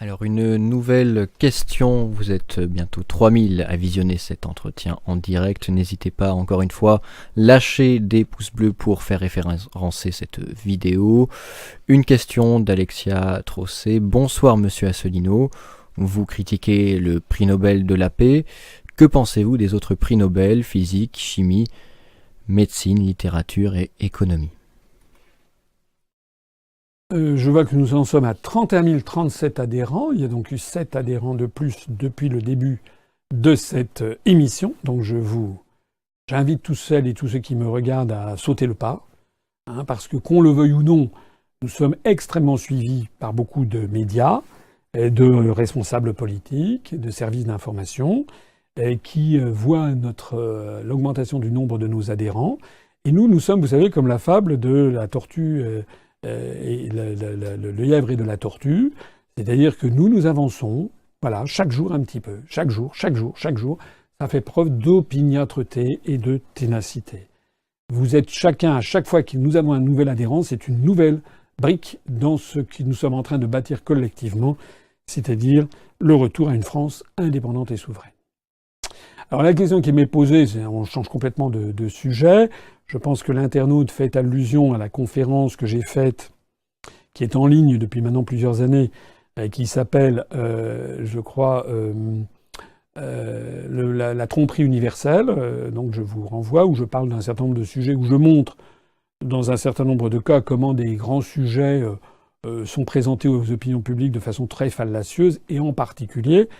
Alors une nouvelle question, vous êtes bientôt 3000 à visionner cet entretien en direct, n'hésitez pas encore une fois, lâcher des pouces bleus pour faire référencer cette vidéo. Une question d'Alexia Trossé. Bonsoir Monsieur Asselineau, vous critiquez le prix Nobel de la paix, que pensez-vous des autres prix Nobel, physique, chimie, médecine, littérature et économie ? Je vois que nous en sommes à 31 037 adhérents. Il y a donc eu 7 adhérents de plus depuis le début de cette émission. Donc j'invite tous celles et tous ceux qui me regardent à sauter le pas. Parce que qu'on le veuille ou non, nous sommes extrêmement suivis par beaucoup de médias, de responsables politiques, de services d'information, qui voient l'augmentation du nombre de nos adhérents. Et nous sommes, vous savez, comme la fable de la tortue et le lièvre et de la tortue, c'est-à-dire que nous avançons, voilà, chaque jour un petit peu, chaque jour, ça fait preuve d'opiniâtreté et de ténacité. Vous êtes chacun, à chaque fois que nous avons un nouvel adhérent, c'est une nouvelle brique dans ce que nous sommes en train de bâtir collectivement, c'est-à-dire le retour à une France indépendante et souveraine. Alors la question qui m'est posée, on change complètement de sujet. Je pense que l'internaute fait allusion à la conférence que j'ai faite, qui est en ligne depuis maintenant plusieurs années, qui s'appelle, je crois, la tromperie universelle. Donc je vous renvoie, où je parle d'un certain nombre de sujets, où je montre, dans un certain nombre de cas, comment des grands sujets sont présentés aux opinions publiques de façon très fallacieuse, et en particulier,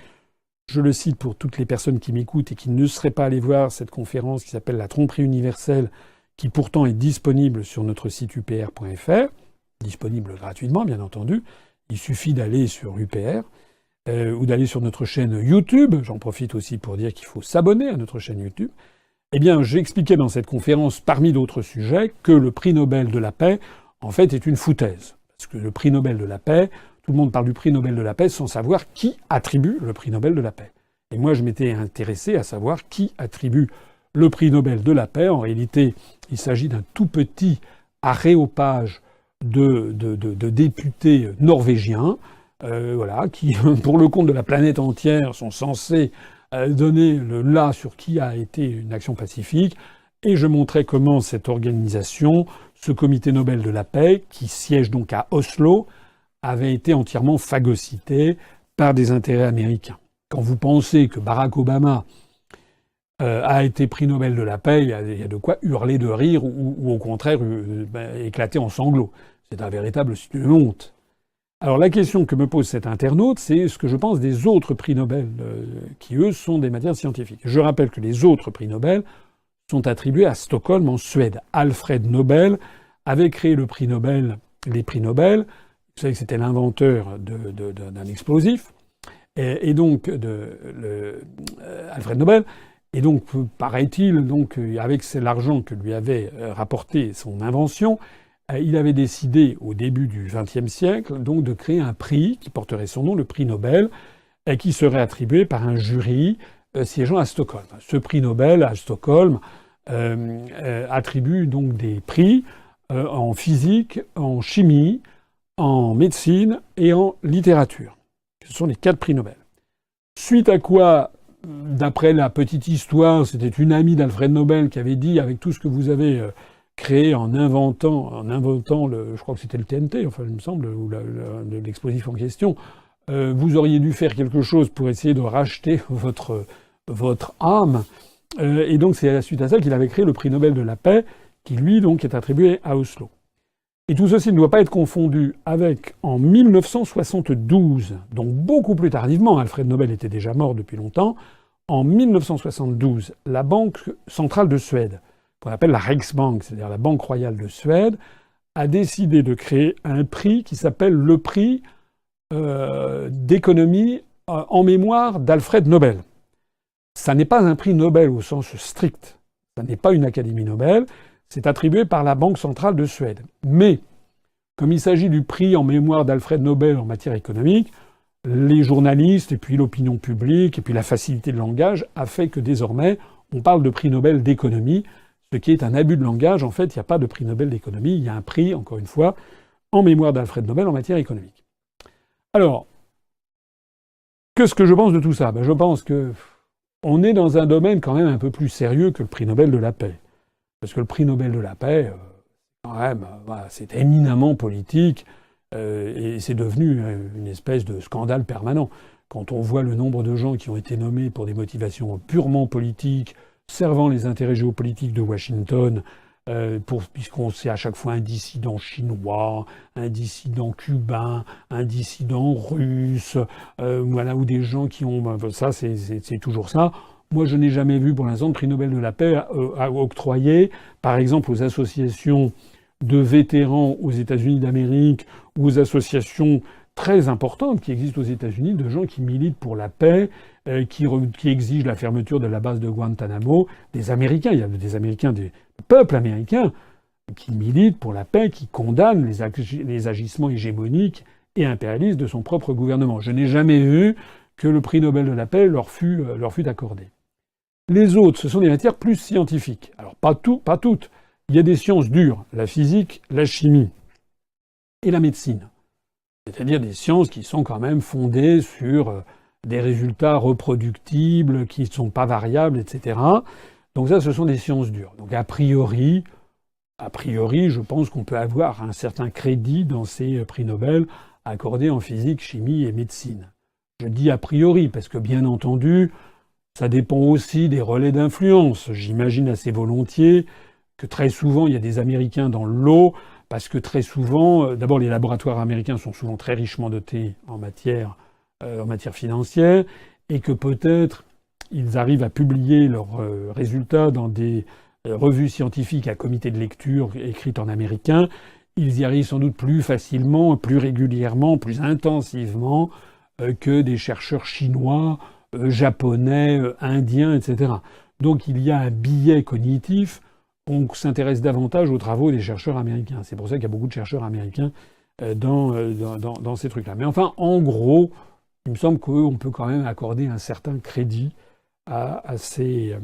je le cite pour toutes les personnes qui m'écoutent et qui ne seraient pas allées voir cette conférence qui s'appelle la tromperie universelle, qui pourtant est disponible sur notre site upr.fr, disponible gratuitement bien entendu. Il suffit d'aller sur UPR ou d'aller sur notre chaîne YouTube. J'en profite aussi pour dire qu'il faut s'abonner à notre chaîne YouTube. Eh bien, j'ai expliqué dans cette conférence, parmi d'autres sujets, que le prix Nobel de la paix, en fait, est une foutaise. Parce que le prix Nobel de la paix, tout le monde parle du prix Nobel de la paix sans savoir qui attribue le prix Nobel de la paix. Et moi, je m'étais intéressé à savoir qui attribue le prix Nobel de la paix. En réalité, il s'agit d'un tout petit aréopage de députés norvégiens, voilà, qui, pour le compte de la planète entière, sont censés donner le là sur qui a été une action pacifique. Et je montrais comment cette organisation, ce comité Nobel de la paix, qui siège donc à Oslo, avait été entièrement phagocyté par des intérêts américains. Quand vous pensez que Barack Obama a été prix Nobel de la paix, il y a de quoi hurler de rire ou au contraire éclater en sanglots. C'est un véritable honte. Alors la question que me pose cet internaute, c'est ce que je pense des autres prix Nobel, qui eux sont des matières scientifiques. Je rappelle que les autres prix Nobel sont attribués à Stockholm en Suède. Alfred Nobel avait créé les prix Nobel. Vous savez que c'était l'inventeur d'un explosif, et donc Alfred Nobel. Et donc, paraît-il, donc avec l'argent que lui avait rapporté son invention, il avait décidé au début du XXe siècle donc de créer un prix qui porterait son nom, le prix Nobel, et qui serait attribué par un jury siégeant à Stockholm. Ce prix Nobel à Stockholm attribue donc des prix en physique, en chimie, en médecine et en littérature. Ce sont les 4 prix Nobel. Suite à quoi, d'après la petite histoire, c'était une amie d'Alfred Nobel qui avait dit, avec tout ce que vous avez créé en inventant je crois que c'était le TNT, enfin il me semble, ou l'explosif en question, vous auriez dû faire quelque chose pour essayer de racheter votre âme. Et donc c'est suite à ça qu'il avait créé le prix Nobel de la paix, qui lui donc est attribué à Oslo. Et tout ceci ne doit pas être confondu avec, en 1972, donc beaucoup plus tardivement, Alfred Nobel était déjà mort depuis longtemps, en 1972, la Banque centrale de Suède, qu'on appelle la Riksbank, c'est-à-dire la Banque royale de Suède, a décidé de créer un prix qui s'appelle le prix d'économie en mémoire d'Alfred Nobel. Ça n'est pas un prix Nobel au sens strict, ça n'est pas une Académie Nobel, c'est attribué par la Banque centrale de Suède. Mais, comme il s'agit du prix en mémoire d'Alfred Nobel en matière économique, les journalistes, et puis l'opinion publique, et puis la facilité de langage a fait que désormais, on parle de prix Nobel d'économie, ce qui est un abus de langage. En fait, il n'y a pas de prix Nobel d'économie, il y a un prix, encore une fois, en mémoire d'Alfred Nobel en matière économique. Alors, ce que je pense de tout ça? Je pense que on est dans un domaine quand même un peu plus sérieux que le prix Nobel de la paix. Parce que le prix Nobel de la paix, quand même, voilà, c'est éminemment politique et c'est devenu une espèce de scandale permanent. Quand on voit le nombre de gens qui ont été nommés pour des motivations purement politiques, servant les intérêts géopolitiques de Washington, puisqu'on sait à chaque fois un dissident chinois, un dissident cubain, un dissident russe, voilà, ou des gens qui ont... ça, c'est toujours ça. Moi, je n'ai jamais vu pour l'instant de prix Nobel de la paix octroyé, par exemple, aux associations de vétérans aux États-Unis d'Amérique ou aux associations très importantes qui existent aux États-Unis de gens qui militent pour la paix, qui exigent la fermeture de la base de Guantanamo, des Américains. Il y a des Américains, des peuples américains qui militent pour la paix, qui condamnent les agissements hégémoniques et impérialistes de son propre gouvernement. Je n'ai jamais vu que le prix Nobel de la paix leur fût accordé. Les autres, ce sont des matières plus scientifiques. Alors pas toutes. Il y a des sciences dures, la physique, la chimie et la médecine. C'est-à-dire des sciences qui sont quand même fondées sur des résultats reproductibles, qui ne sont pas variables, etc. Donc ça, ce sont des sciences dures. Donc a priori, je pense qu'on peut avoir un certain crédit dans ces prix Nobel accordés en physique, chimie et médecine. Je dis a priori, parce que bien entendu, ça dépend aussi des relais d'influence. J'imagine assez volontiers que très souvent, il y a des Américains dans le lot, parce que très souvent, d'abord, les laboratoires américains sont souvent très richement dotés en matière financière, et que peut-être ils arrivent à publier leurs résultats dans des revues scientifiques à comité de lecture écrites en américain. Ils y arrivent sans doute plus facilement, plus régulièrement, plus intensivement que des chercheurs chinois, japonais, indiens, etc. Donc il y a un biais cognitif. On s'intéresse davantage aux travaux des chercheurs américains. C'est pour ça qu'il y a beaucoup de chercheurs américains dans ces trucs-là. Mais enfin, en gros, il me semble qu'on peut quand même accorder un certain crédit à ces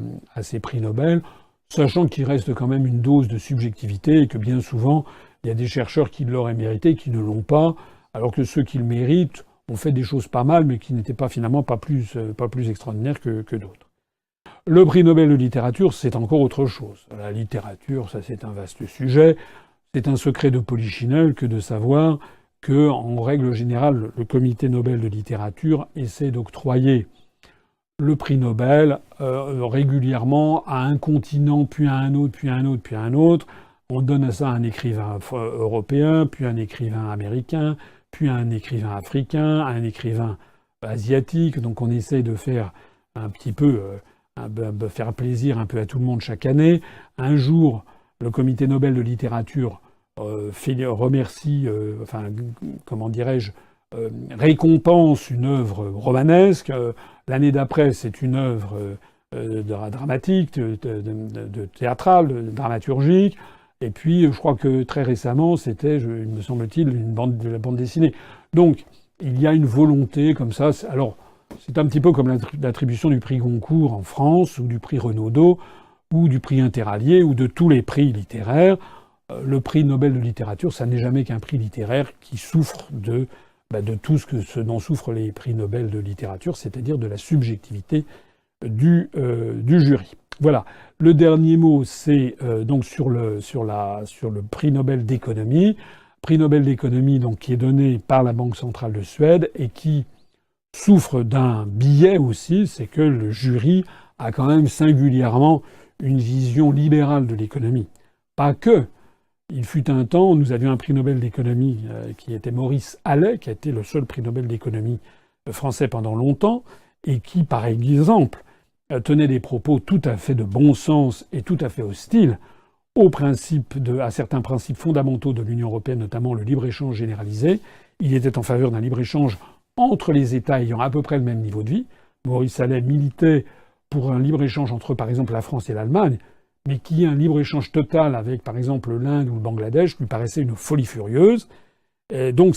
prix Nobel, sachant qu'il reste quand même une dose de subjectivité et que bien souvent, il y a des chercheurs qui l'auraient mérité, qui ne l'ont pas, alors que ceux qui le méritent ont fait des choses pas mal, mais qui n'étaient pas finalement pas plus extraordinaires que d'autres. Le prix Nobel de littérature, c'est encore autre chose. La littérature, ça c'est un vaste sujet. C'est un secret de Polichinelle que de savoir que, en règle générale, le comité Nobel de littérature essaie d'octroyer le prix Nobel régulièrement à un continent, puis à un autre, puis à un autre, puis à un autre. On donne à ça un écrivain européen, puis un écrivain américain, puis un écrivain africain, un écrivain asiatique. Donc on essaie de faire un petit peu... faire plaisir un peu à tout le monde chaque année. Un jour, le comité Nobel de littérature récompense une œuvre romanesque. L'année d'après, c'est une œuvre dramatique, de théâtrale, dramaturgique. Et puis, je crois que très récemment, c'était, il me semble-t-il, de la bande dessinée. Donc, il y a une volonté comme ça. Alors, c'est un petit peu comme l'attribution du prix Goncourt en France, ou du prix Renaudot, ou du prix Interallié, ou de tous les prix littéraires. Le prix Nobel de littérature, ça n'est jamais qu'un prix littéraire qui souffre de tout ce dont souffrent les prix Nobel de littérature, c'est-à-dire de la subjectivité du jury. Voilà. Le dernier mot, c'est donc sur le prix Nobel d'économie. Prix Nobel d'économie, donc, qui est donné par la Banque centrale de Suède et qui souffre d'un biais aussi, c'est que le jury a quand même singulièrement une vision libérale de l'économie. Pas que. Il fut un temps, nous avions un prix Nobel d'économie qui était Maurice Allais, qui a été le seul prix Nobel d'économie français pendant longtemps, et qui, par exemple, tenait des propos tout à fait de bon sens et tout à fait hostiles à certains principes fondamentaux de l'Union européenne, notamment le libre-échange généralisé. Il était en faveur d'un libre-échange entre les États ayant à peu près le même niveau de vie. Maurice Allais militait pour un libre-échange entre, par exemple, la France et l'Allemagne, mais qui un libre-échange total avec, par exemple, l'Inde ou le Bangladesh lui paraissait une folie furieuse. Et donc,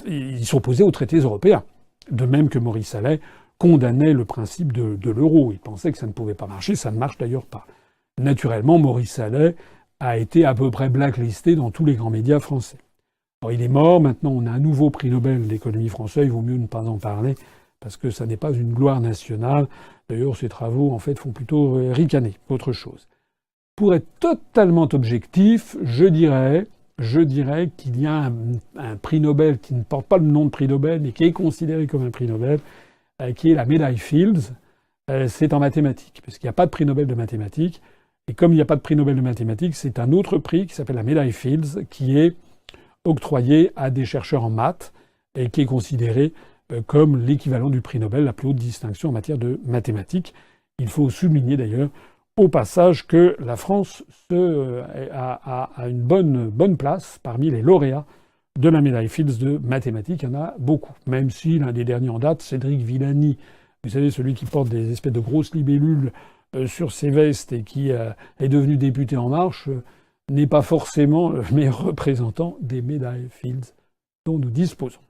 il s'opposait aux traités européens. De même que Maurice Allais condamnait le principe de l'euro. Il pensait que ça ne pouvait pas marcher, ça ne marche d'ailleurs pas. Naturellement, Maurice Allais a été à peu près blacklisté dans tous les grands médias français. Alors, il est mort, maintenant on a un nouveau prix Nobel d'économie français, il vaut mieux ne pas en parler, parce que ça n'est pas une gloire nationale. D'ailleurs, ces travaux, en fait, font plutôt ricaner, autre chose. Pour être totalement objectif, je dirais qu'il y a un prix Nobel qui ne porte pas le nom de prix Nobel, mais qui est considéré comme un prix Nobel, qui est la médaille Fields. C'est en mathématiques, parce qu'il n'y a pas de prix Nobel de mathématiques. Et comme il n'y a pas de prix Nobel de mathématiques, c'est un autre prix qui s'appelle la médaille Fields, qui est octroyé à des chercheurs en maths et qui est considéré comme l'équivalent du prix Nobel, la plus haute distinction en matière de mathématiques. Il faut souligner d'ailleurs au passage que la France a une bonne place parmi les lauréats de la médaille Fields de mathématiques. Il y en a beaucoup, même si l'un des derniers en date, Cédric Villani, vous savez, celui qui porte des espèces de grosses libellules sur ses vestes et qui est devenu député En Marche, n'est pas forcément le meilleur représentant des médailles Fields dont nous disposons.